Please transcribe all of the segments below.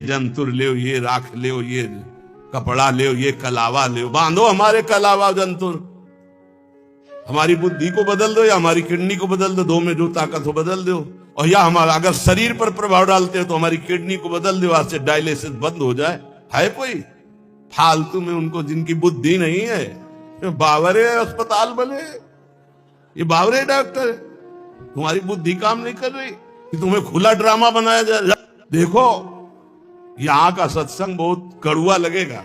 जंतुर ले, ये राख ले, ये कपड़ा ले, ये कलावा ले, बांधो हमारे कलावा जंतुर। हमारी बुद्धि को बदल दो या हमारी किडनी को बदल दो, दो में जो ताकत हो बदल दो। और या हमारा अगर शरीर पर प्रभाव डालते हो तो हमारी किडनी को बदल दो, आज से डायलिसिस बंद हो जाए। है कोई फालतू में उनको जिनकी बुद्धि नहीं है, बावरे अस्पताल बने, ये बावरे डॉक्टर है। तुम्हारी बुद्धि काम नहीं कर रही कि तुम्हें खुला ड्रामा बनाया जाए। देखो यहां का सत्संग बहुत कड़ुआ लगेगा,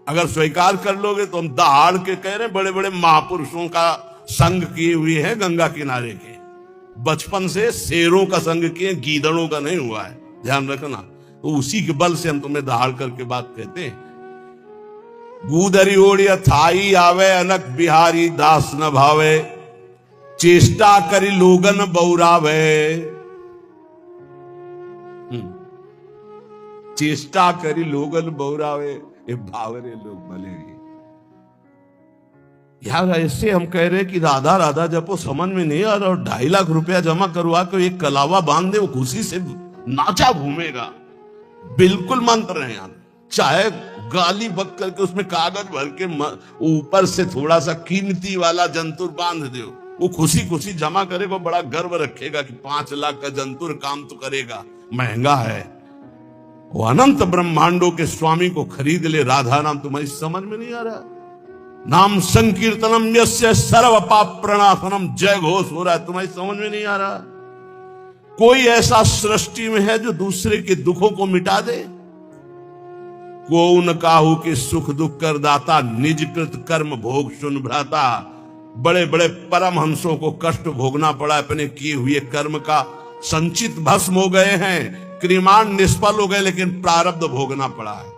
अगर स्वीकार कर लोगे तो हम दहाड़ के कह रहे, बड़े बड़े महापुरुषों का संग किए हुए हैं गंगा किनारे के, बचपन से शेरों का संग किए, गीदड़ों का नहीं हुआ है, ध्यान रखना। तो उसी के बल से हम तुम्हें दहाड़ करके बात कहते हैं। गूदरी ओढ़िया थाई आवे, अनक बिहारी दास न भावे, चेष्टा करी लोगन बौरावे। चेष्टा करी लोगन बौरावे, ये भावरे लोग भले ही। यार ऐसे हम कह रहे कि राधा राधा जब वो समझ में नहीं आ रहा, और 2.5 लाख रुपया जमा करवा के एक कलावा बांध दे, वो खुशी से नाचा घूमेगा। बिल्कुल मंत्र है यार, चाहे गाली बक करके उसमें कागज भर के ऊपर से थोड़ा सा कीमती वाला जंतुर बांध दो, वो खुशी खुशी जमा करेगा, बड़ा गर्व रखेगा कि 5 लाख का जंतुर काम तो करेगा, महंगा है। वो अनंत ब्रह्मांडों के स्वामी को खरीद ले। राधा नाम तुम्हारी समझ में नहीं आ रहा? नाम संकीर्तनम यस्य सर्व पाप प्रणाशनम, जय घोष हो रहा है, तुम्हारी समझ में नहीं आ रहा? कोई ऐसा सृष्टि में है जो दूसरे के दुखों को मिटा दे? को न काहू के सुख दुख कर दाता, निज कृत कर्म भोग सुन भ्राता। बड़े बड़े परमहंसों को कष्ट भोगना पड़ा, अपने किए हुए कर्म का संचित भस्म हो गए हैं, क्रियान निष्फल हो गए, लेकिन प्रारब्ध भोगना पड़ा है।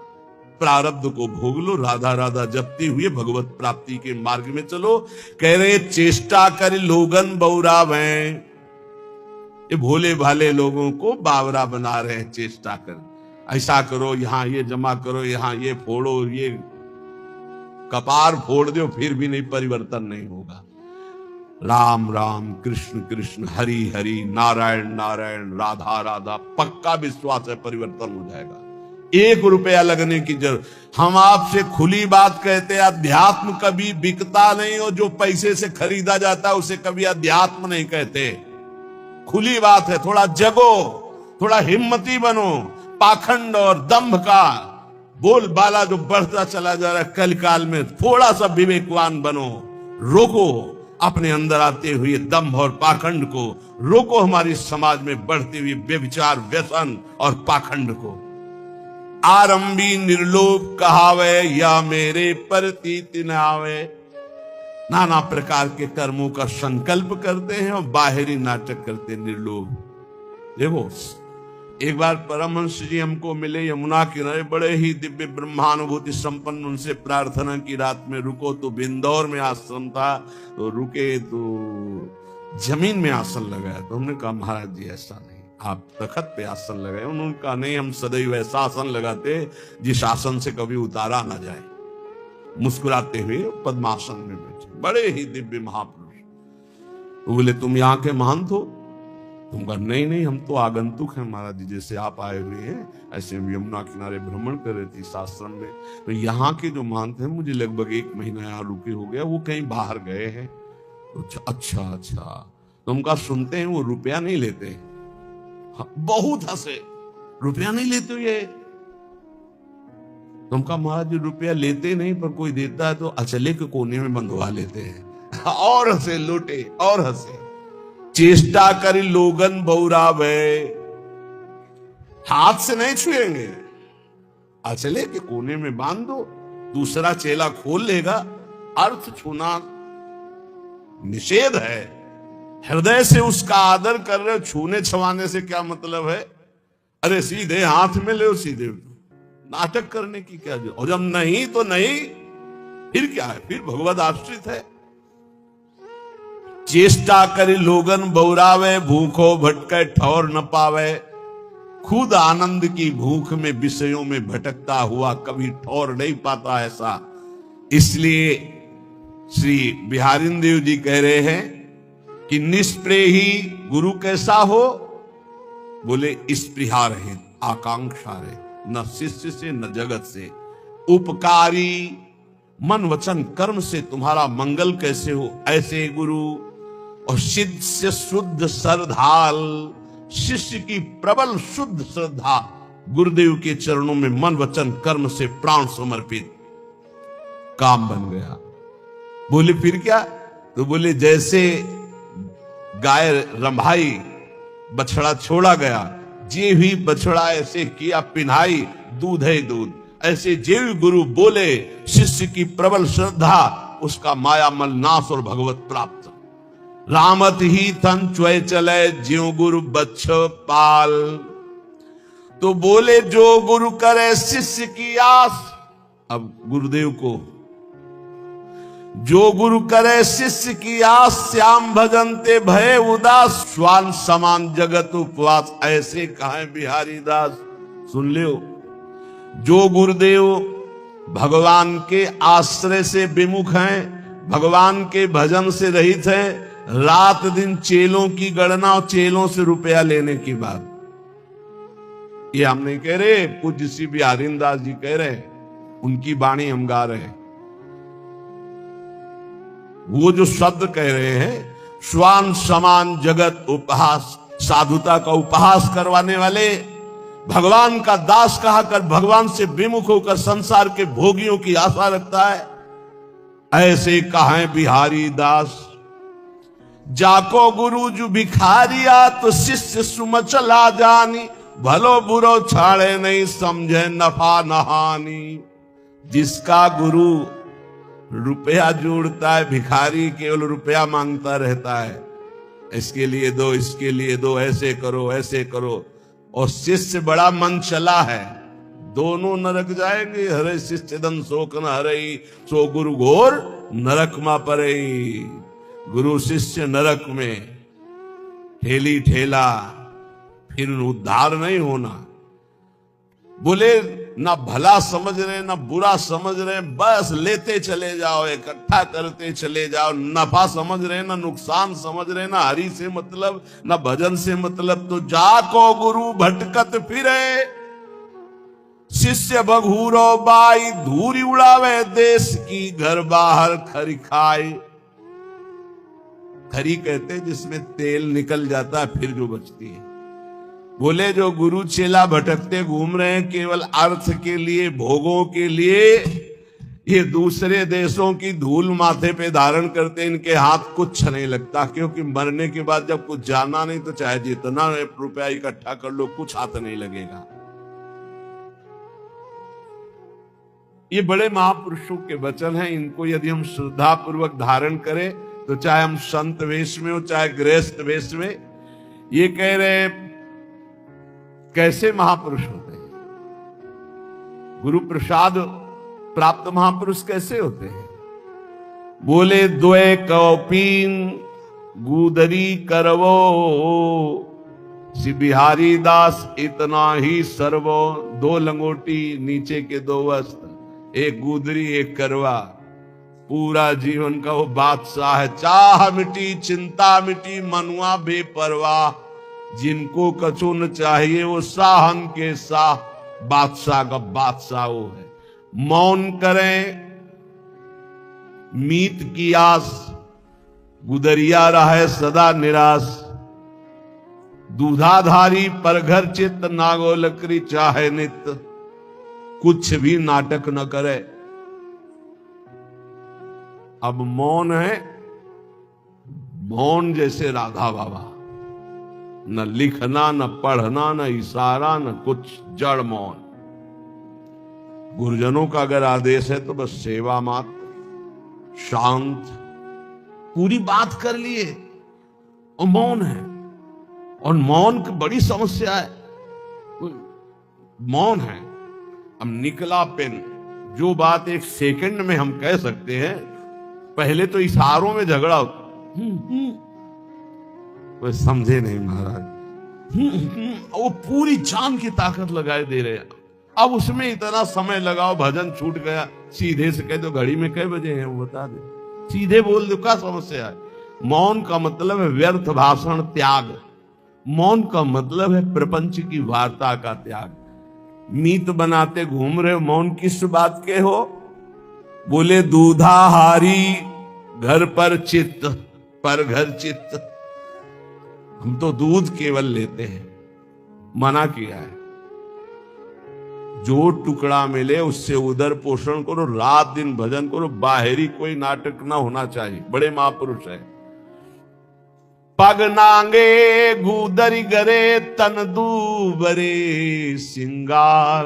प्रारब्ध को भोग लो, राधा राधा जपती हुए भगवत प्राप्ति के मार्ग में चलो। कह रहे चेष्टा कर लोगन बौरावे, ये भोले भाले लोगों को बावरा बना रहे हैं। चेष्टा कर, ऐसा करो, यहां ये जमा करो, यहां ये फोड़ो, ये कपार फोड़ दो, फिर भी नहीं, परिवर्तन नहीं होगा। राम राम कृष्ण कृष्ण हरि हरि नारायण नारायण राधा राधा, पक्का विश्वास है परिवर्तन हो जाएगा। 1 रुपया लगने की जरूरत। हम आपसे खुली बात कहते हैं, अध्यात्म कभी बिकता नहीं, और जो पैसे से खरीदा जाता है उसे कभी अध्यात्म नहीं कहते। खुली बात है, थोड़ा जगो, थोड़ा हिम्मती बनो। पाखंड और दंभ का बोलबाला जो बढ़ता चला जा रहा है कल काल में, थोड़ा सा विवेकवान बनो, रोको अपने अंदर आते हुए दंभ और पाखंड को, रोको हमारी समाज में बढ़ती हुई व्यभिचार व्यसन और पाखंड को। आरंभी निर्लोभ कहावे, या मेरे प्रतीत न आवे। नाना प्रकार के कर्मों का संकल्प करते हैं और बाहरी नाटक करते निर्लोभ। देखो एक बार परमहंस जी हमको मिले यमुना किनारे, बड़े ही दिव्य ब्रह्मानुभूति संपन्न। उनसे प्रार्थना की रात में रुको, तो बिंदौर में आश्रम था, तो रुके तो जमीन में आसन लगाया। तो हमने कहा महाराज जी ऐसा नहीं, आप तखत पे आसन लगाए। उन्होंने कहा नहीं, हम सदैव ऐसा आसन लगाते जिस आसन से कभी उतारा ना जाए। मुस्कुराते हुए पद्मासन में बैठे, बड़े ही दिव्य महापुरुष। तो बोले तुम यहाँ के महंत हो? तुम कहा नहीं नहीं, हम तो आगंतुक हैं महाराज जी, जैसे आप आए हुए हैं ऐसे हम यमुना किनारे भ्रमण कर रहे थे इस आश्रम में। तो यहाँ के जो महंत हैं, मुझे लगभग 1 महीना यहाँ रुके हो गया, वो कहीं बाहर गए हैं। तो अच्छा अच्छा, तुम कहा सुनते हैं वो रुपया नहीं लेते? हाँ, बहुत हंसे, रुपया नहीं लेते ये? तुम कहा महाराज जी रुपया लेते नहीं, पर कोई देता है तो अचले के कोने में बंधवा लेते हैं। और हंसे, लूटे और हंसे। चेष्टा करी लोगन बौरावे, हाथ से नहीं छुएंगे, अचले के कोने में बांध दो, दूसरा चेला खोल लेगा। अर्थ छूना निषेध है, हृदय से उसका आदर कर रहे हो, छूने छवाने से क्या मतलब है? अरे सीधे हाथ में ले, सीधे नाटक करने की क्या जरूरत? और जब नहीं तो नहीं, फिर क्या है? फिर भगवत आश्रित है। चेष्टा करे लोगन बौरावे, भूखो भटके ठौर न पावे। खुद आनंद की भूख में विषयों में भटकता हुआ कभी ठौर नहीं पाता ऐसा। इसलिए श्री बिहारिन देव जी कह रहे हैं कि निष्प्रेही गुरु कैसा हो? बोले स्पृहा रहे, आकांक्षा रहे। न शिष्य से न जगत से। उपकारी मन वचन कर्म से तुम्हारा मंगल कैसे हो, ऐसे गुरु। और सिद्ध से शुद्ध श्रद्धाल, शिष्य की प्रबल शुद्ध श्रद्धा, गुरुदेव के चरणों में मन वचन कर्म से प्राण समर्पित, काम बन गया। बोले फिर क्या? तो बोले जैसे गाय रंभाई, बछड़ा छोड़ा गया, जे भी बछड़ा ऐसे किया पिन्हाई, दूध है दूध, ऐसे जेव गुरु बोले, शिष्य की प्रबल श्रद्धा, उसका मायामल नाश और भगवत प्राप्त। रामत ही तन च्वय चले, ज्यों गुरु बच्छ पाल। तो बोले जो गुरु करे शिष्य की आस। अब गुरुदेव को, जो गुरु करे शिष्य की आस, श्याम भजनते भय उदास, श्वान समान जगत उपवास, ऐसे कहे बिहारी दास। सुन लियो, जो गुरुदेव भगवान के आश्रय से विमुख हैं, भगवान के भजन से रहित हैं, रात दिन चेलों की गणना और चेलों से रुपया लेने की बात, ये हम नहीं कह रहे, पूज्य श्री बिहारी दास जी कह रहे, उनकी वाणी हम गा रहे हैं। वो जो शब्द कह रहे हैं, श्वान समान जगत उपहास, साधुता का उपहास करवाने वाले, भगवान का दास कहा कर भगवान से विमुख होकर संसार के भोगियों की आशा रखता है, ऐसे कहे बिहारी दास। जाको गुरु जो भिखारिया, तो शिष्य सुमचला जानी, भलो बुरो छाड़े नहीं समझे नफा नहानी। जिसका गुरु रुपया जोड़ता है, भिखारी केवल रुपया मांगता रहता है, इसके लिए दो, इसके लिए दो, ऐसे करो ऐसे करो, और शिष्य बड़ा मन चला है, दोनों नरक जाएंगे। हरे शिष्य दन शोक न हरई, सो गुरु घोर नरक मा परई। गुरु शिष्य नरक में ठेली ठेला, फिर उद्धार नहीं होना। बोले ना भला समझ रहे ना बुरा समझ रहे, बस लेते चले जाओ, इकट्ठा करते चले जाओ, नफा समझ रहे ना नुकसान समझ रहे, ना हरि से मतलब ना भजन से मतलब। तो जाको गुरु भटकत फिरे, शिष्य बघूरो बाई, धूरी उड़ावे देश की, घर बाहर खरी खाए। खरी कहते जिसमें तेल निकल जाता है फिर जो बचती है। बोले जो गुरु चेला भटकते घूम रहे हैं केवल अर्थ के लिए, भोगों के लिए, ये दूसरे देशों की धूल माथे पे धारण करते, इनके हाथ कुछ नहीं लगता, क्योंकि मरने के बाद जब कुछ जाना नहीं तो चाहे जितना रुपया इकट्ठा कर लो, कुछ हाथ नहीं लगेगा। ये बड़े महापुरुषों के वचन हैं, इनको यदि हम श्रद्धा पूर्वक धारण करें, तो चाहे हम संत वेश में हो चाहे गृहस्थ वेश में। ये कह रहे कैसे महापुरुष होते हैं, गुरु प्रसाद प्राप्त महापुरुष कैसे होते हैं? बोले द्वय कौपीन गुदरी करवो, श्री बिहारी दास इतना ही सर्वो। दो लंगोटी नीचे के दो वस्त्र, एक गुदरी एक करवा, पूरा जीवन का वो बादशाह है। चाह मिटी चिंता मिटी, मनुआ बेपरवाह, जिनको कछु न चाहिए वो साहन के साह, बादशाह का बादशाह वो है। मौन करें मीत की आस, गुदरिया रहे सदा निराश। दूधाधारी पर घर चित्त, नागो लकड़ी चाहे नित्य। कुछ भी नाटक न करे। अब मौन है, मौन जैसे राधा बाबा, न लिखना न पढ़ना न इशारा न कुछ, जड़ मौन। गुरुजनों का अगर आदेश है तो बस सेवा मात्र, शांत, पूरी बात कर लिए और मौन है। और मौन की बड़ी समस्या है, मौन है। अब निकला पेन, जो बात एक सेकंड में हम कह सकते हैं, पहले तो इशारों में झगड़ा होता। वो समझे नहीं महाराज, वो पूरी जान की ताकत लगाए दे रहे हैं। अब उसमें इतना समय लगाओ, भजन छूट गया, सीधे से कह दो घड़ी में कई बजे हैं वो बता दे, सीधे बोल दो, क्या समस्या है? मौन का मतलब है व्यर्थ भाषण त्याग। मौन का मतलब है प्रपंच की वार्ता का त्याग। मीत बनाते घूम रहे हो, मौन किस बात के हो? बोले दूधाहारी घर पर चित्त, पर घर चित्त। हम तो दूध केवल लेते हैं, मना किया है। जो टुकड़ा मिले उससे उदर पोषण करो, रात दिन भजन करो, बाहरी कोई नाटक ना होना चाहिए। बड़े महापुरुष है। पग नांगे गूदरी गरे तन दूबरे सिंगार,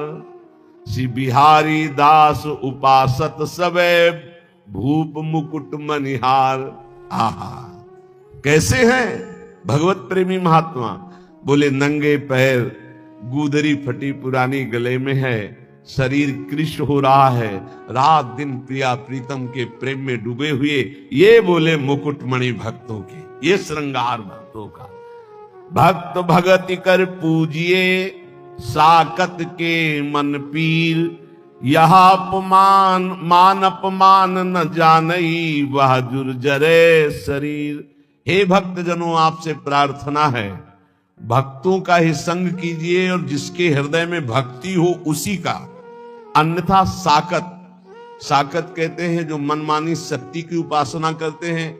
श्री बिहारी दास उपासत सबे भूप मुकुट मनिहार। आहा, कैसे हैं भगवत प्रेमी महात्मा। बोले नंगे पैर, गूदरी फटी पुरानी गले में है, शरीर कृश हो रहा है, रात दिन प्रिया प्रीतम के प्रेम में डूबे हुए। ये बोले मुकुटमणि भक्तों के, ये श्रृंगार भक्तों का। भक्त भगति कर पूजिए साकत के मन पीर, यह अपमान मान अपमान न जानई, वह जुर्जरे शरीर। हे भक्तजनों, आपसे प्रार्थना है, भक्तों का ही संग कीजिए और जिसके हृदय में भक्ति हो उसी का। अन्यथा साकत, साकत कहते हैं जो मनमानी शक्ति की उपासना करते हैं,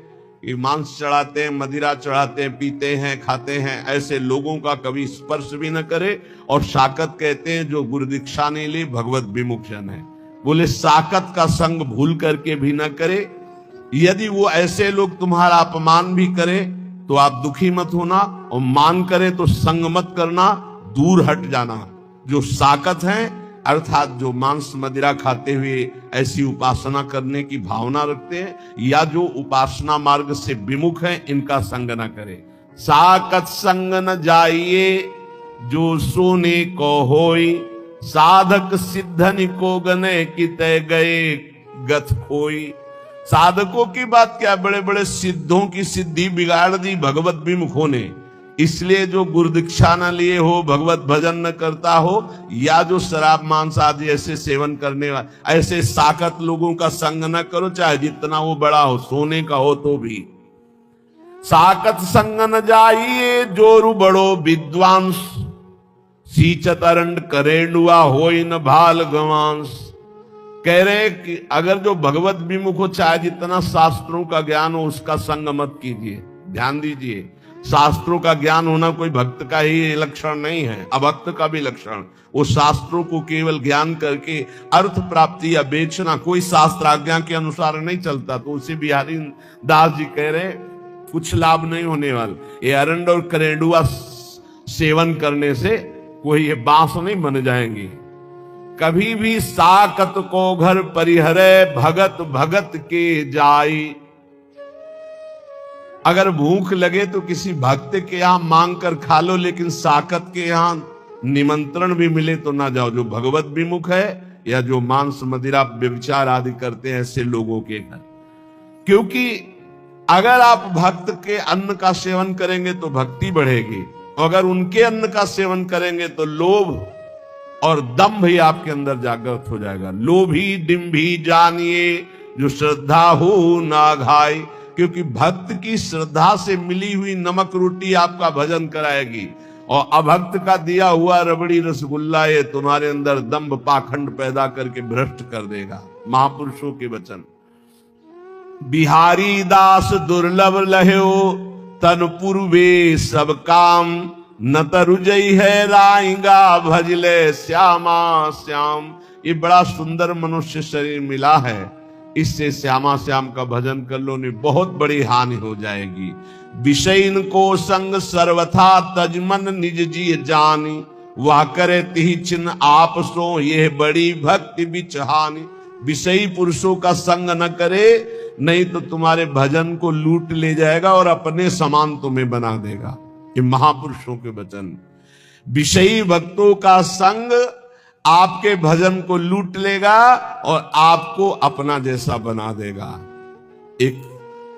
ये मांस चढ़ाते हैं, मदिरा चढ़ाते हैं, पीते हैं, खाते हैं, ऐसे लोगों का कभी स्पर्श भी न करे। और साकत कहते हैं जो गुरु दीक्षा नहीं ली, भगवत विमुख जन है। बोले साकत का संग भूल करके भी न करे। यदि वो ऐसे लोग तुम्हारा अपमान भी करे तो आप दुखी मत होना, और मान करे तो संग मत करना, दूर हट जाना। जो साकत हैं अर्थात जो मांस मदिरा खाते हुए ऐसी उपासना करने की भावना रखते हैं, या जो उपासना मार्ग से विमुख हैं, इनका संग न करे। साकत संग न जाइए जो सोने को होई, साधक सिद्धन को गने की तय गए गथ खोई। साधकों की बात क्या, बड़े बड़े सिद्धों की सिद्धि बिगाड़ दी भगवत विमुखों ने। इसलिए जो गुरु दीक्षा न लिए हो, भगवत भजन न करता हो, या जो शराब मांस आदि ऐसे सेवन करने वाले, ऐसे साकत लोगों का संग न करो, चाहे जितना वो बड़ा हो, सोने का हो तो भी। साकत संग न जाइए जोरु बड़ो विद्वांस, सींचत अरंड करेंडुआ होई न भाल गवांस। कह रहे कि अगर जो भगवत विमुख हो, चाहे जितना शास्त्रों का ज्ञान हो, उसका संग मत कीजिए। ध्यान दीजिए, शास्त्रों का ज्ञान होना कोई भक्त का ही लक्षण नहीं है, अभक्त का भी लक्षण। वो शास्त्रों को केवल ज्ञान करके अर्थ प्राप्ति या बेचना कोई शास्त्र आज्ञा के अनुसार नहीं चलता। तो उसे बिहारी दास जी कह रहे कुछ लाभ नहीं होने वाला। ये अरंड और करेंडुआ सेवन करने से कोई ये बांस नहीं बन जाएंगी। कभी भी साकत को घर परिहरे, भगत भगत के जाई। अगर भूख लगे तो किसी भक्त के यहां मांग कर खा लो, लेकिन साकत के यहां निमंत्रण भी मिले तो ना जाओ। जो भगवत विमुख है या जो मांस मदिरा व्यभिचार आदि करते हैं ऐसे लोगों के घर। क्योंकि अगर आप भक्त के अन्न का सेवन करेंगे तो भक्ति बढ़ेगी, अगर उनके अन्न का सेवन करेंगे तो लोभ और दंभ ही आपके अंदर जागृत हो जाएगा। लोभी डिम्भी जानिए जो श्रद्धा हो ना घाई। क्योंकि भक्त की श्रद्धा से मिली हुई नमक रोटी आपका भजन कराएगी, और अभक्त का दिया हुआ रबड़ी रसगुल्ला ये तुम्हारे अंदर दंभ पाखंड पैदा करके भ्रष्ट कर देगा। महापुरुषों के वचन। बिहारी दास दुर्लभ लह्यो तन पूर्वे सब काम, न तरुजई है राइंगा भजले श्यामा श्याम। ये बड़ा सुंदर मनुष्य शरीर मिला है, इससे श्यामा श्याम का भजन कर लो, नहीं बहुत बड़ी हानि हो जाएगी। विषयन को संग सर्वथा तजमन निज जी जानी, वह करे तिहि चिन्ह आप सो ये बड़ी भक्ति बिचहानी। विषयी पुरुषों का संग न करे, नहीं तो तुम्हारे भजन को लूट ले जाएगा और अपने समान तुम्हें बना देगा। ये महापुरुषों के वचन। विषयी भक्तों का संग आपके भजन को लूट लेगा और आपको अपना जैसा बना देगा। एक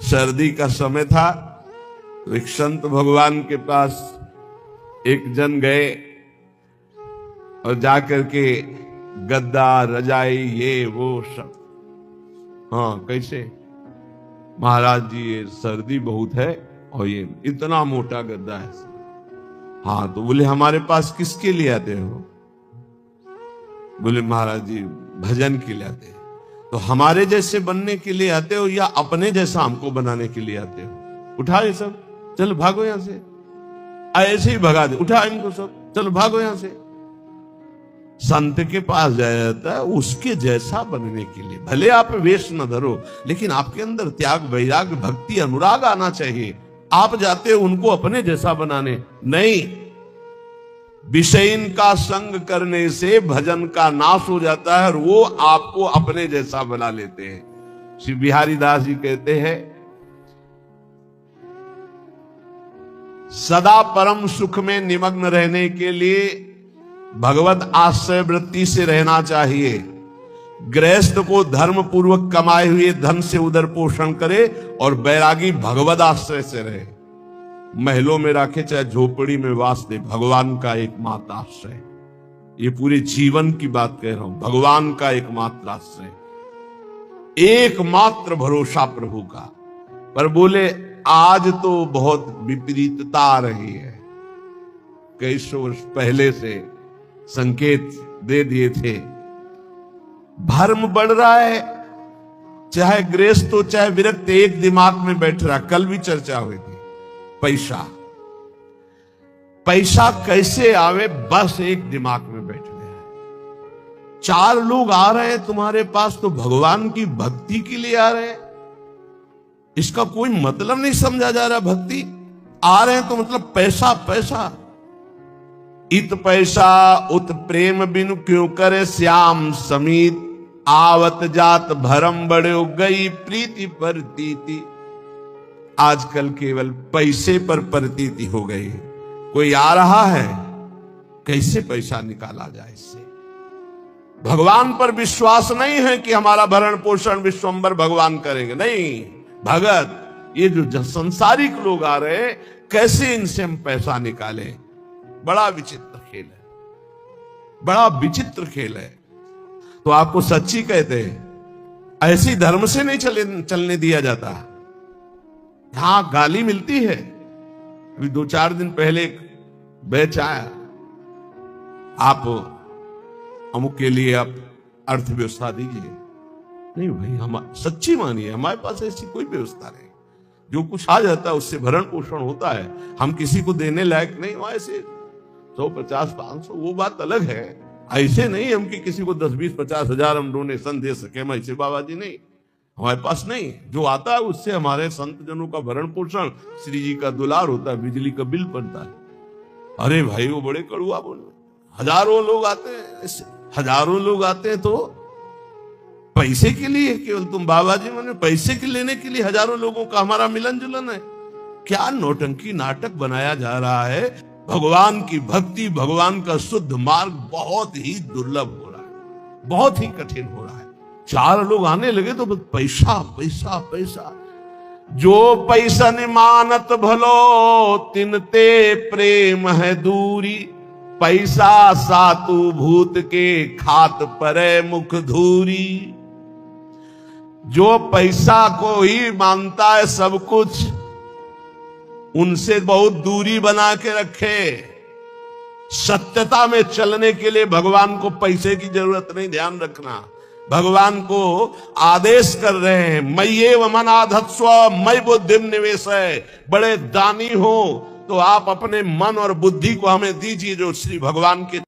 सर्दी का समय था, तो एक संत भगवान के पास एक जन गए और जाकर के गद्दा रजाई ये वो सब, हाँ कैसे महाराज जी ये सर्दी बहुत है और ये इतना मोटा गद्दा है। हाँ तो बोले हमारे पास किसके लिए आते हो? बोले महाराज जी भजन के लिए आते हैं। तो हमारे जैसे बनने के लिए आते हो या अपने जैसा हमको बनाने के लिए आते हो? उठा ये सब, चलो भागो यहां से। ऐसे ही भगा दे, उठा इनको सब, चलो भागो यहां से। संत के पास जाया जाता है उसके जैसा बनने के लिए। भले आप वेश न धरो, लेकिन आपके अंदर त्याग, वैराग्य, भक्ति, अनुराग आना चाहिए। आप जाते हो उनको अपने जैसा बनाने, नहीं। विषयीन का संग करने से भजन का नाश हो जाता है और वो आपको अपने जैसा बना लेते हैं। श्री बिहारी दास जी कहते हैं, सदा परम सुख में निमग्न रहने के लिए भगवत आश्रय वृत्ति से रहना चाहिए। गृहस्थ को धर्म पूर्वक कमाए हुए धन से उदर पोषण करे और बैरागी भगवत आश्रय से रहे। महलों में रखे चाहे झोपड़ी में वास दे, भगवान का एकमात्र आश्रय। ये पूरे जीवन की बात कह रहा हूं, भगवान का एकमात्र आश्रय, एकमात्र भरोसा प्रभु का। पर बोले आज तो बहुत विपरीतता आ रही है। कई सौ वर्ष पहले से संकेत दे दिए थे। भर्म बढ़ रहा है, चाहे गृहस्थ हो चाहे विरक्त, एक दिमाग में बैठ रहा। कल भी चर्चा हुई थी, पैसा पैसा कैसे आवे, बस एक दिमाग में बैठ गया। चार लोग आ रहे हैं तुम्हारे पास तो भगवान की भक्ति के लिए आ रहे हैं, इसका कोई मतलब नहीं समझा जा रहा। भक्ति आ रहे हैं तो मतलब पैसा पैसा। इत पैसा उत प्रेम बिनु क्यों करे श्याम समीत, आवत जात भरम बड़े गई प्रीति प्रतीति। आजकल केवल पैसे पर प्रतीति हो गई। कोई आ रहा है, कैसे पैसा निकाला जाए इससे। भगवान पर विश्वास नहीं है कि हमारा भरण पोषण विश्वंभर भगवान करेंगे, नहीं। भगत, ये जो संसारिक लोग आ रहे हैं, कैसे इनसे हम पैसा निकालें। बड़ा विचित्र खेल है, बड़ा विचित्र खेल है। तो आपको सच्ची कहते हैं, ऐसी धर्म से नहीं चलने दिया जाता। यहां गाली मिलती है। अभी 2-4 दिन पहले एक बैच आया, आप अमुक के लिए आप अर्थव्यवस्था दीजिए। नहीं भाई, हम सच्ची मानिए, हमारे पास ऐसी कोई व्यवस्था नहीं। जो कुछ आ जाता है उससे भरण पोषण होता है, हम किसी को देने लायक नहीं। वहां ऐसे 100-50-500 वो बात अलग है। ऐसे नहीं हम कि किसी को 10-20-50 हजार हम डोनेशन दे सके, हम ऐसे बाबा जी नहीं, हमारे पास नहीं। जो आता है उससे हमारे संत जनों का भरण पोषण, श्री जी का दुलार होता है, बिजली का बिल पड़ता है। अरे भाई वो बड़े कड़ुआ बोले, हजारों लोग आते हैं, हजारों लोग आते हैं तो पैसे के लिए केवल तुम बाबा जी मैंने पैसे के लेने के लिए हजारों लोगों का हमारा मिलन जुलन है। क्या नौटंकी नाटक बनाया जा रहा है। भगवान की भक्ति, भगवान का शुद्ध मार्ग बहुत ही दुर्लभ हो रहा है, बहुत ही कठिन हो रहा है। 4 लोग आने लगे तो बस पैसा पैसा पैसा। जो पैसा ने मानत भलो तिनते प्रेम है दूरी, पैसा सातु भूत के खात परे मुख धूरी। जो पैसा को ही मानता है सब कुछ, उनसे बहुत दूरी बना के रखे। सत्यता में चलने के लिए भगवान को पैसे की जरूरत नहीं, ध्यान रखना। भगवान को आदेश कर रहे हैं, मय्येव मनाधत्स्व मयि बुद्धिम निवेशय। बड़े दानी हो तो आप अपने मन और बुद्धि को हमें दीजिए, जो श्री भगवान के